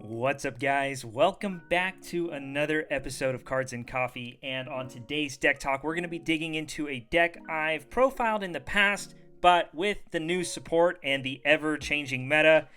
What's up, guys? Welcome back to another episode of Cards and Coffee, and on today's deck talk we're going to be digging into a deck I've profiled in the past, but with the new support and the ever-changing meta,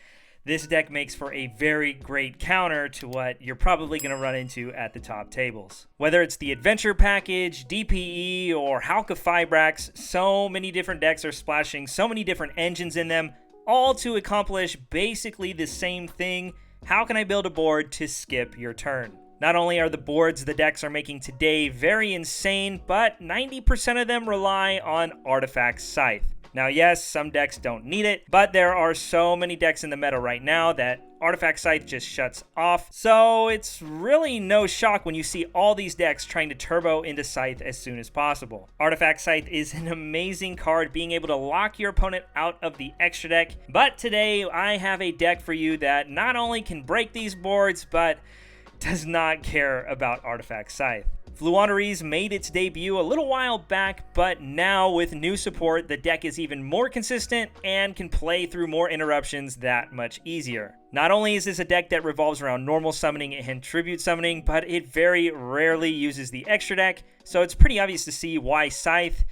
this deck makes for a very great counter to what you're probably going to run into at the top tables. Whether it's the Adventure Package, DPE, or Halka Fibrax, so many different decks are splashing so many different engines in them, all to accomplish basically the same thing. How can I build a board to skip your turn? Not only are the boards the decks are making today very insane, but 90% of them rely on Artifact Scythe. Now yes, some decks don't need it, but there are so many decks in the meta right now that Artifact Scythe just shuts off, so it's really no shock when you see all these decks trying to turbo into Scythe as soon as possible. Artifact Scythe is an amazing card, being able to lock your opponent out of the extra deck, but today I have a deck for you that not only can break these boards, but does not care about Artifact Scythe. Floowandereeze made its debut a little while back, but now with new support, the deck is even more consistent and can play through more interruptions that much easier. Not only is this a deck that revolves around normal summoning and tribute summoning, but it very rarely uses the extra deck, so it's pretty obvious to see why Scythe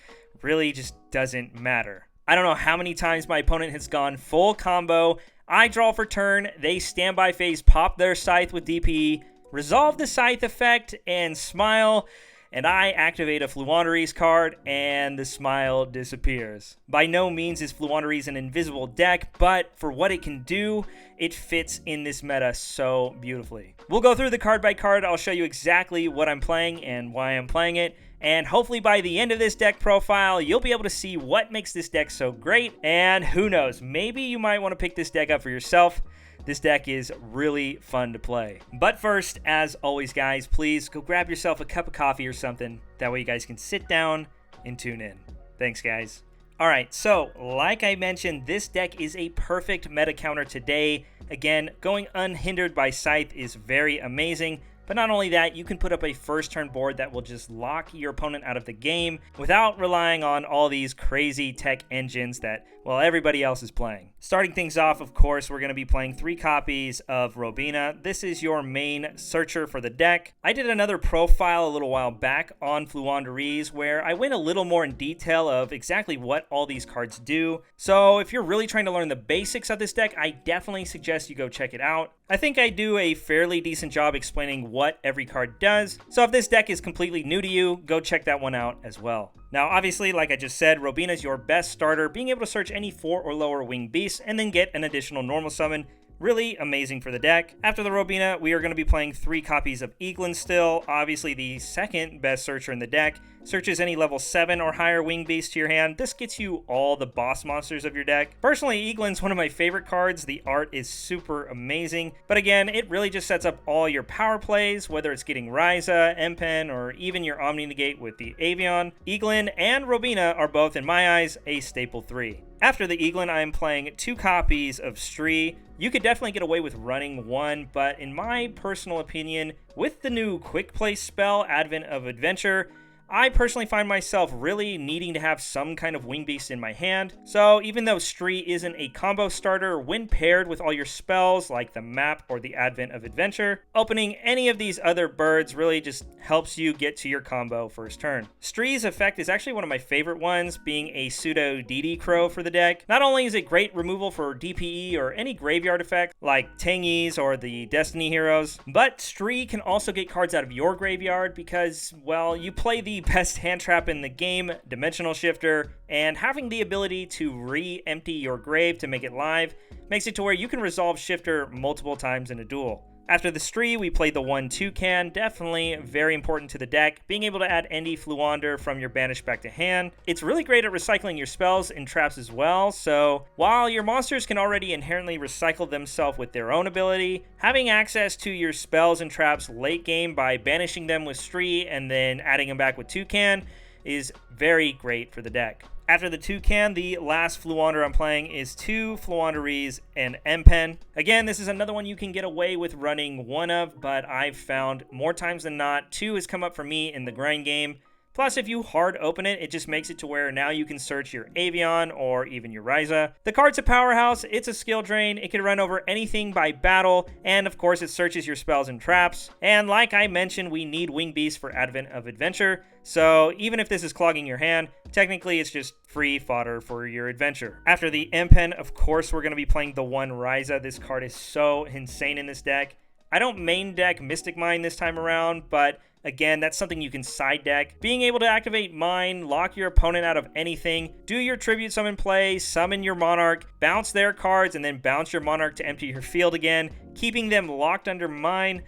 really just doesn't matter. I don't know how many times my opponent has gone full combo, I draw for turn, they standby phase pop their Scythe with DPE, resolve the Scythe effect, and smile, and I activate a Floowandereeze card, and the smile disappears. By no means is Floowandereeze an invisible deck, but for what it can do, it fits in this meta so beautifully. We'll go through the card by card, I'll show you exactly what I'm playing and why I'm playing it, and hopefully by the end of this deck profile, you'll be able to see what makes this deck so great, and who knows, maybe you might want to pick this deck up for yourself. This deck is really fun to play. But first, as always, guys, please go grab yourself a cup of coffee or something. That way you guys can sit down and tune in. Thanks, guys. Alright, so like I mentioned, this deck is a perfect meta counter today. Again, going unhindered by Scythe is very amazing. But not only that, you can put up a first turn board that will just lock your opponent out of the game without relying on all these crazy tech engines that, well, everybody else is playing. Starting things off, of course, we're going to be playing 3 copies of Robina. This is your main searcher for the deck. I did another profile a little while back on Floowandereeze where I went a little more in detail of exactly what all these cards do. So if you're really trying to learn the basics of this deck, I definitely suggest you go check it out. I think I do a fairly decent job explaining what every card does, so if this deck is completely new to you, go check that one out as well. Now obviously, like I just said, Robina is your best starter, being able to search any 4 or lower winged beasts and then get an additional normal summon. Really amazing for the deck. After the Robina, we are going to be playing 3 copies of Eaglin still, obviously the second best searcher in the deck. Searches any level 7 or higher wing beast to your hand. This gets you all the boss monsters of your deck. Personally, Eaglin's one of my favorite cards. The art is super amazing. But again, it really just sets up all your power plays, whether it's getting Ryza, Empen, or even your Omni Negate with the Avion. Eaglin and Robina are both, in my eyes, a staple 3. After the Eaglin, I am playing 2 copies of Stree. You could definitely get away with running 1, but in my personal opinion, with the new quick play spell, Advent of Adventure, I personally find myself really needing to have some kind of wing beast in my hand. So even though Stree isn't a combo starter, when paired with all your spells like the map or the Advent of Adventure, opening any of these other birds really just helps you get to your combo first turn. Stree's effect is actually one of my favorite ones, being a pseudo DD Crow for the deck. Not only is it great removal for DPE or any graveyard effect like Tangies or the Destiny Heroes, but Stree can also get cards out of your graveyard because, well, you play the best hand trap in the game, Dimensional Shifter, and having the ability to re-empty your grave to make it live makes it to where you can resolve Shifter multiple times in a duel. After the Stree, we played the 1 Toucan, definitely very important to the deck, being able to add any Floowander from your banish back to hand. It's really great at recycling your spells and traps as well, so while your monsters can already inherently recycle themselves with their own ability, having access to your spells and traps late game by banishing them with Stree and then adding them back with Toucan is very great for the deck. After the Toucan, the last Floowander I'm playing is 2 Floowandereeze and Empen. Again, this is another one you can get away with running 1 of, but I've found more times than not, 2 has come up for me in the grind game. Plus, if you hard open it, it just makes it to where now you can search your Avion or even your Ryza. The card's a powerhouse, it's a skill drain, it can run over anything by battle, and of course it searches your spells and traps. And like I mentioned, we need Wing Beast for Advent of Adventure, so even if this is clogging your hand, technically it's just free fodder for your adventure. After the M-Pen, of course we're going to be playing the one Ryza. This card is so insane in this deck. I don't main deck Mystic Mine this time around, but again, that's something you can side deck. Being able to activate Mine, lock your opponent out of anything, do your Tribute Summon play, summon your Monarch, bounce their cards, and then bounce your Monarch to empty your field again, keeping them locked under Mine.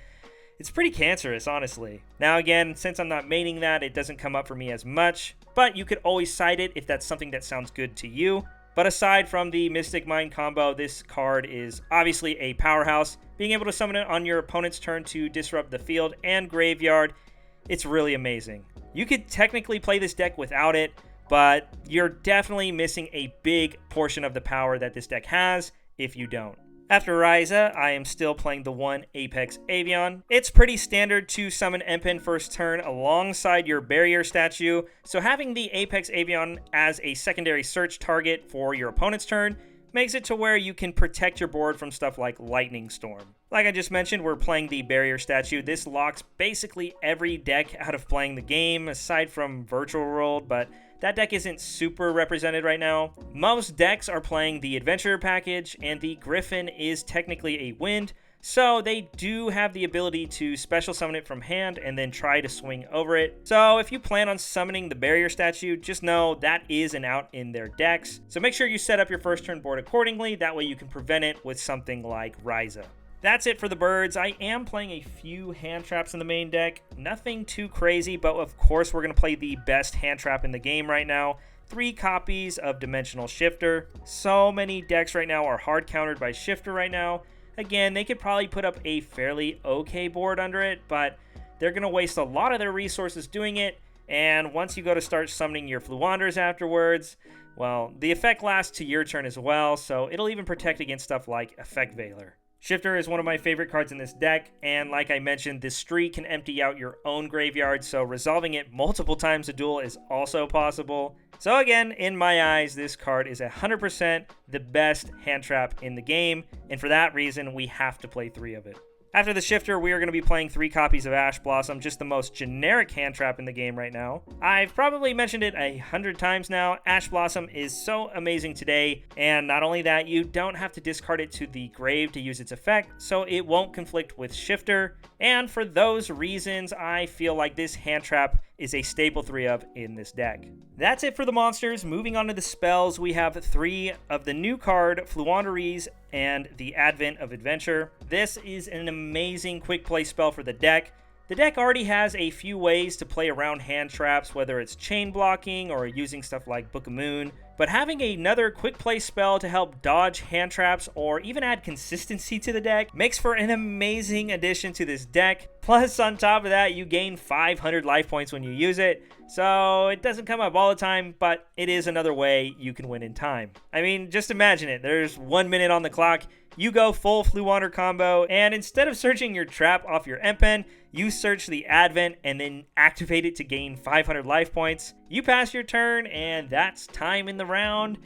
It's pretty cancerous, honestly. Now again, since I'm not maining that, it doesn't come up for me as much, but you could always side it if that's something that sounds good to you. But aside from the Mystic Mine combo, this card is obviously a powerhouse. Being able to summon it on your opponent's turn to disrupt the field and graveyard, it's really amazing. You could technically play this deck without it, but you're definitely missing a big portion of the power that this deck has if you don't. After Ryza, I am still playing the one Apex Avion. It's pretty standard to summon M-Pen first turn alongside your barrier statue, so having the Apex Avion as a secondary search target for your opponent's turn makes it to where you can protect your board from stuff like Lightning Storm. Like I just mentioned, we're playing the barrier statue. This locks basically every deck out of playing the game, aside from Virtual World, but that deck isn't super represented right now. Most decks are playing the Adventure package, and the Griffin is technically a wind, so they do have the ability to special summon it from hand and then try to swing over it. So if you plan on summoning the barrier statue, just know that is an out in their decks. So make sure you set up your first turn board accordingly, that way you can prevent it with something like Ryza. That's it for the birds. I am playing a few hand traps in the main deck. Nothing too crazy, but of course we're going to play the best hand trap in the game right now. 3 copies of Dimensional Shifter. So many decks right now are hard countered by Shifter right now. Again, they could probably put up a fairly okay board under it, but they're going to waste a lot of their resources doing it. And once you go to start summoning your Floowandereeze afterwards, well, the effect lasts to your turn as well, so it'll even protect against stuff like Effect Veiler. Shifter is one of my favorite cards in this deck, and like I mentioned, this streak can empty out your own graveyard, so resolving it multiple times a duel is also possible. So again, in my eyes, this card is 100% the best hand trap in the game, and for that reason, we have to play 3 of it. After the Shifter, we are going to be playing 3 copies of Ash Blossom, just the most generic hand trap in the game right now. I've probably mentioned it 100 times now. Ash Blossom is so amazing today, and not only that, you don't have to discard it to the grave to use its effect, so it won't conflict with Shifter. And for those reasons, I feel like this hand trap is a staple 3 of in this deck. That's it for the monsters. Moving on to the spells, we have 3 of the new card, Floowandereeze, and the Advent of Adventure. This is an amazing quick play spell for the deck. The deck already has a few ways to play around hand traps, whether it's chain blocking or using stuff like Book of Moon, but having another quick play spell to help dodge hand traps or even add consistency to the deck makes for an amazing addition to this deck. Plus, on top of that, you gain 500 life points when you use it, so it doesn't come up all the time, but it is another way you can win in time. I mean, just imagine it. There's 1 minute on the clock, you go full Floowandereeze combo, and instead of searching your trap off your M-Pen, you search the Advent and then activate it to gain 500 life points. You pass your turn, and that's time in the round,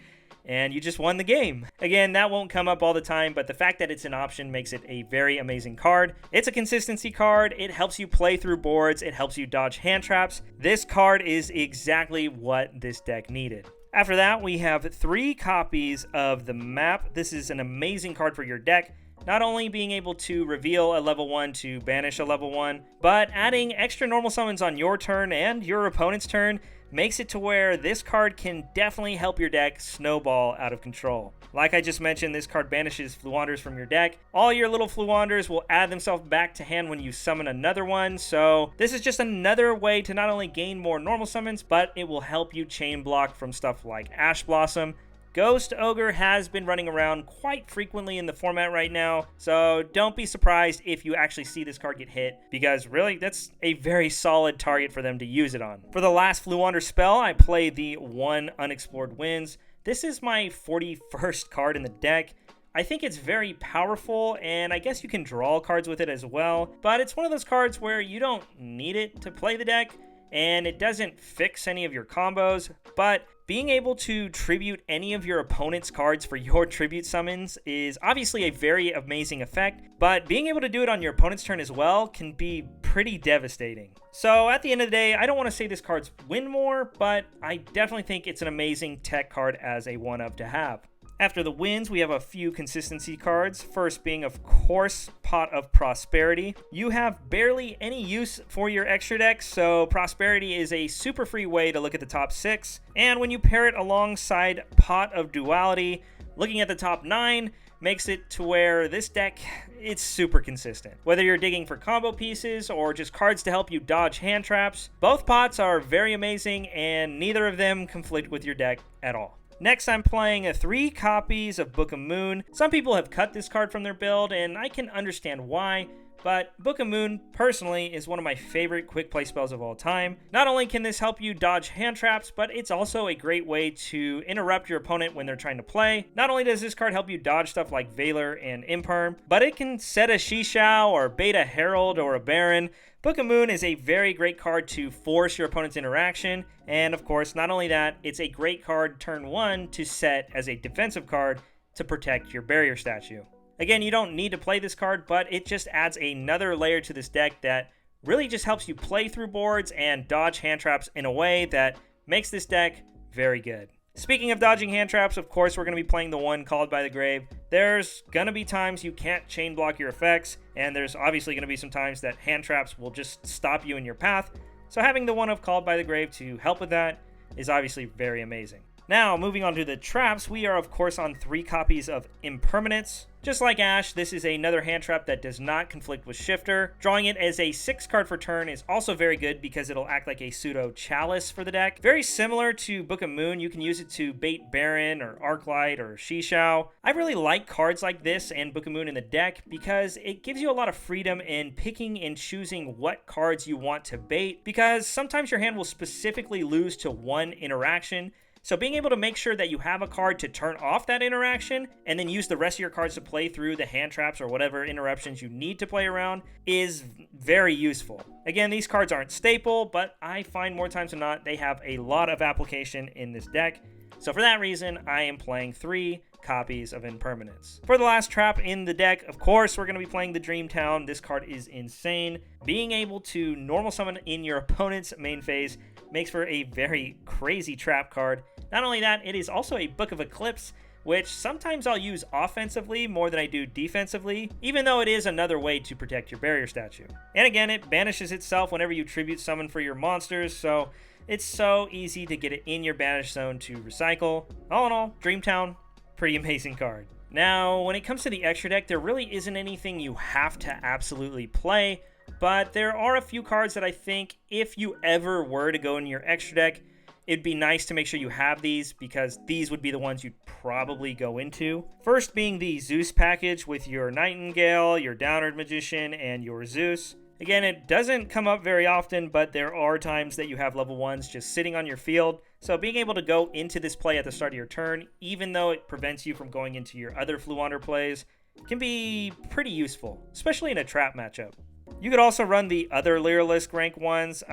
and you just won the game. Again, that won't come up all the time, but the fact that it's an option makes it a very amazing card. It's a consistency card. It helps you play through boards. It helps you dodge hand traps. This card is exactly what this deck needed. After that, we have 3 copies of the map. This is an amazing card for your deck. Not only being able to reveal a level 1 to banish a level 1, but adding extra normal summons on your turn and your opponent's turn makes it to where this card can definitely help your deck snowball out of control. Like I just mentioned, this card banishes Floowandereeze from your deck. All your little Floowandereeze will add themselves back to hand when you summon another one, so this is just another way to not only gain more normal summons, but it will help you chain block from stuff like Ash Blossom. Ghost Ogre has been running around quite frequently in the format right now, so don't be surprised if you actually see this card get hit, because really, that's a very solid target for them to use it on. For the last Floowandereeze spell, I play the 1 Unexplored Winds. This is my 41st card in the deck. I think it's very powerful, and I guess you can draw cards with it as well, but it's one of those cards where you don't need it to play the deck. and it doesn't fix any of your combos, but being able to tribute any of your opponent's cards for your tribute summons is obviously a very amazing effect, but being able to do it on your opponent's turn as well can be pretty devastating. So at the end of the day, I don't want to say this card's win more, but I definitely think it's an amazing tech card as a one-of to have. After the wins, we have a few consistency cards, first being, of course, Pot of Prosperity. You have barely any use for your extra deck, so Prosperity is a super free way to look at the top 6, and when you pair it alongside Pot of Duality, looking at the top 9 makes it to where this deck, it's super consistent. Whether you're digging for combo pieces or just cards to help you dodge hand traps, both pots are very amazing and neither of them conflict with your deck at all. Next, I'm playing 3 copies of Book of Moon. Some people have cut this card from their build, and I can understand why, but Book of Moon, personally, is one of my favorite quick play spells of all time. Not only can this help you dodge hand traps, but it's also a great way to interrupt your opponent when they're trying to play. Not only does this card help you dodge stuff like Valor and Imperm, but it can set a Shishao or bait a Herald or a Baron. Book of Moon is a very great card to force your opponent's interaction, and of course, not only that, it's a great card turn 1 to set as a defensive card to protect your barrier statue. Again, you don't need to play this card, but it just adds another layer to this deck that really just helps you play through boards and dodge hand traps in a way that makes this deck very good. Speaking of dodging hand traps, of course, we're going to be playing the one Called by the Grave. There's going to be times you can't chain block your effects, and there's obviously going to be some times that hand traps will just stop you in your path. So having the one of Called by the Grave to help with that is obviously very amazing. Now, moving on to the traps, we are of course on 3 copies of Impermanence. Just like Ash, this is another hand trap that does not conflict with Shifter. Drawing it as a 6 card for turn is also very good because it'll act like a pseudo chalice for the deck. Very similar to Book of Moon, you can use it to bait Baron or Arclight or Shishao. I really like cards like this and Book of Moon in the deck because it gives you a lot of freedom in picking and choosing what cards you want to bait, because sometimes your hand will specifically lose to one interaction. So being able to make sure that you have a card to turn off that interaction and then use the rest of your cards to play through the hand traps or whatever interruptions you need to play around is very useful. Again, these cards aren't staple, but I find more times than not they have a lot of application in this deck. So for that reason, I am playing 3 copies of Impermanence. For the last trap in the deck, of course, we're going to be playing the Dream Town. This card is insane. Being able to normal summon in your opponent's main phase makes for a very crazy trap card. Not only that, it is also a Book of Eclipse, which sometimes I'll use offensively more than I do defensively, even though it is another way to protect your barrier statue. And again, it banishes itself whenever you tribute summon for your monsters, so it's so easy to get it in your banish zone to recycle. All in all, Dreamtown, pretty amazing card. Now, when it comes to the extra deck, there really isn't anything you have to absolutely play, but there are a few cards that I think if you ever were to go in your extra deck, it'd be nice to make sure you have these, because these would be the ones you'd probably go into. First being the Zeus package with your Nightingale, your Downward Magician, and your Zeus. Again, it doesn't come up very often, but there are times that you have level 1s just sitting on your field. So being able to go into this play at the start of your turn, even though it prevents you from going into your other Floowander plays, can be pretty useful, especially in a trap matchup. You could also run the other Lyrilisk rank ones.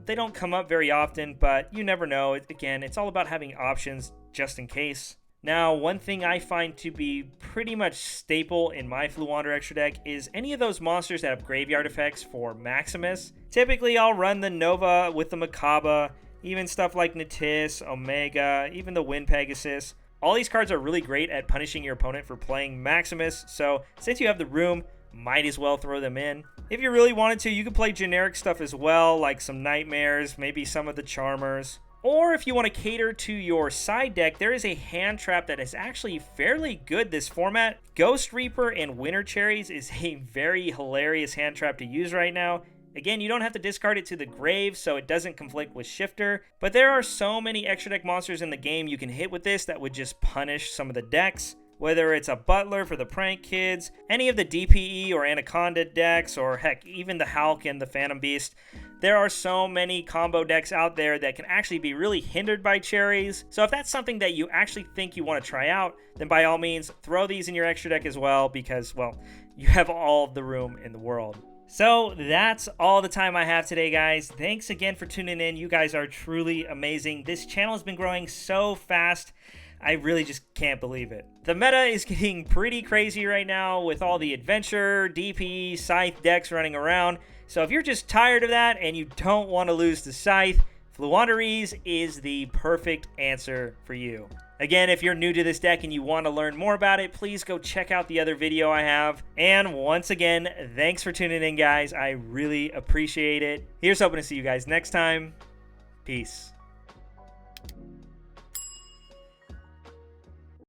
They don't come up very often, but you never know. Again, it's all about having options just in case. Now, one thing I find to be pretty much staple in my Floowander extra deck is any of those monsters that have graveyard effects for Maximus. Typically, I'll run the Nova with the Makaba, even stuff like Natis, Omega, even the Wind Pegasus. All these cards are really great at punishing your opponent for playing Maximus, so since you have the room, might as well throw them in. If you really wanted to, you could play generic stuff as well, like some Nightmares, maybe some of the Charmers. Or if you want to cater to your side deck, there is a hand trap that is actually fairly good this format. Ghost Reaper and Winter Cherries is a very hilarious hand trap to use right now. Again, you don't have to discard it to the grave, so it doesn't conflict with Shifter, but there are so many extra deck monsters in the game you can hit with this that would just punish some of the decks. Whether it's a Butler for the Prank Kids, any of the DPE or Anaconda decks, or heck, even the Hulk and the Phantom Beast, there are so many combo decks out there that can actually be really hindered by cherries. So if that's something that you actually think you want to try out, then by all means, throw these in your extra deck as well, because, well, you have all the room in the world. So that's all the time I have today, guys. Thanks again for tuning in. You guys are truly amazing. This channel has been growing so fast. I really just can't believe it. The meta is getting pretty crazy right now with all the adventure, DP, Scythe decks running around. So if you're just tired of that and you don't want to lose to Scythe, Floowandereeze is the perfect answer for you. Again, if you're new to this deck and you want to learn more about it, please go check out the other video I have. And once again, thanks for tuning in, guys. I really appreciate it. Here's hoping to see you guys next time. Peace.